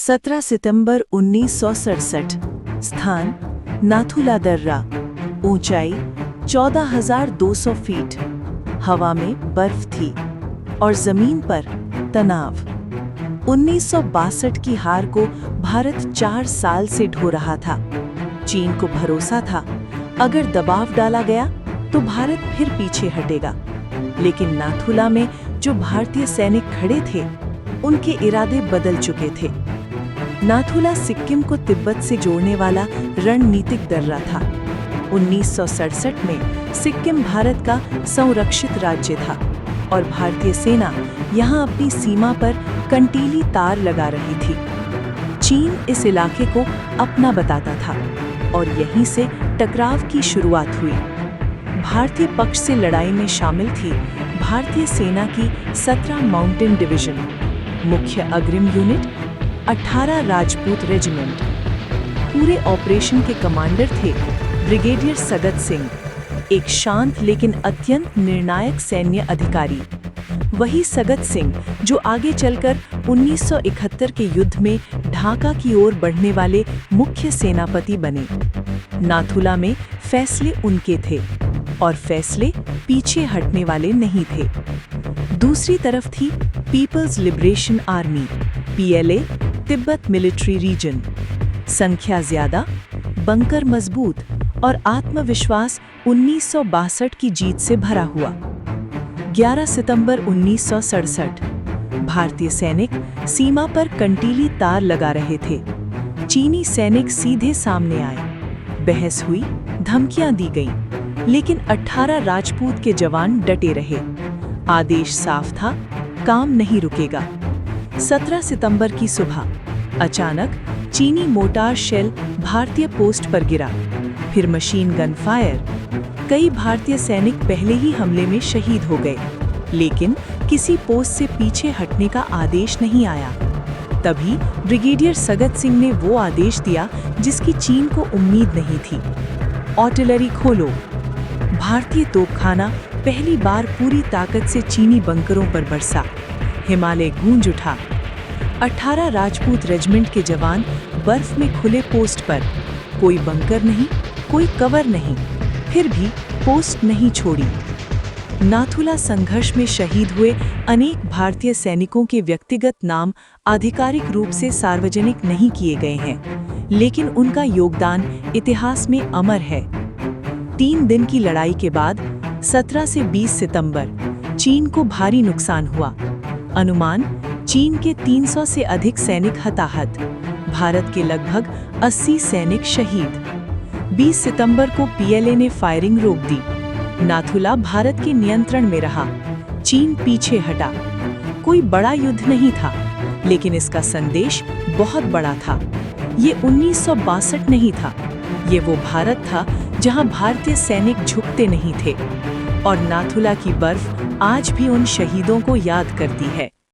17 सितंबर 1967। स्थान नाथुला दर्रा। ऊंचाई 14,200 फीट। हवा में बर्फ थी और जमीन पर तनाव। 1962 की हार को भारत 4 साल से ढो रहा था। चीन को भरोसा था, अगर दबाव डाला गया तो भारत फिर पीछे हटेगा। लेकिन नाथुला में जो भारतीय सैनिक खड़े थे, उनके इरादे बदल चुके थे। नाथुला सिक्किम को तिब्बत से जोड़ने वाला रणनीतिक दर्रा था। 1967 में सिक्किम भारत का संरक्षित राज्य था और भारतीय सेना यहां अपनी सीमा पर कंटीली तार लगा रही थी। चीन इस इलाके को अपना बताता था और यहीं से टकराव की शुरुआत हुई। भारतीय पक्ष से लड़ाई में शामिल थी भारतीय सेना की 17 माउंटेन डिवीजन, मुख्य अग्रिम यूनिट 18 राजपूत रेजिमेंट। पूरे ऑपरेशन के कमांडर थे ब्रिगेडियर सगत सिंह, एक शांत लेकिन अत्यंत निर्णायक सैन्य अधिकारी। वही सगत सिंह जो आगे चलकर 1971 के युद्ध में ढाका की ओर बढ़ने वाले मुख्य सेनापति बने। नाथुला में फैसले उनके थे और फैसले पीछे हटने वाले नहीं थे। दूसरी तरफ थी people's liberation army (PLA), Tibet military region. संख्या ज्यादा, बंकर मजबूत और आत्मविश्वास 1962 की जीत से भरा हुआ। 11 सितंबर 1967। भारतीय सैनिक सीमा पर कंटीली तार लगा रहे थे। चीनी सैनिक सीधे सामने आए। बहस हुई, धमकियां दी गईं, लेकिन 18 राजपूत के जवान डटे रहे। आदेश साफ था, काम नहीं रुकेगा। 17 सितंबर की सुबह अचानक चीनी मोटार शेल भारतीय पोस्ट पर गिरा, फिर मशीन गन फायर। कई भारतीय सैनिक पहले ही हमले में शहीद हो गए, लेकिन किसी पोस्ट से पीछे हटने का आदेश नहीं आया। तभी ब्रिगेडियर सगत सिंह ने वो आदेश दिया जिसकी चीन को उम्मीद नहीं थी। आर्टिलरी खोलो। भारतीय तोपखाना पहली बार पूरी ताकत से चीनी बंकरों पर बरसा। हिमालय गूंज उठा। 18 राजपूत रेजिमेंट के जवान बर्फ में खुले पोस्ट पर, कोई बंकर नहीं, कोई कवर नहीं, फिर भी पोस्ट नहीं छोड़ी। नाथुला संघर्ष में शहीद हुए अनेक भारतीय सैनिकों के व्यक्तिगत नाम आधिकारिक रूप से सार्वजनिक नहीं किए गए हैं, लेकिन उनका योगदान इतिहास में अमर है। 3 दिन की लड़ाई के बाद 17 से 20 सितंबर चीन को भारी नुकसान हुआ। अनुमान, चीन के 300 से अधिक सैनिक हताहत, भारत के लगभग 80 सैनिक शहीद। 20 सितंबर को PLA ने फायरिंग रोक दी। नाथुला भारत के नियंत्रण में रहा। चीन पीछे हटा। कोई बड़ा युद्ध नहीं था, लेकिन इसका संदेश बहुत बड़ा था। ये 1962 नहीं था, ये वो भारत था जहां भारतीय सैनिक झुकते नहीं थे। और नाथुला की बर्फ आज भी उन शहीदों को याद करती है।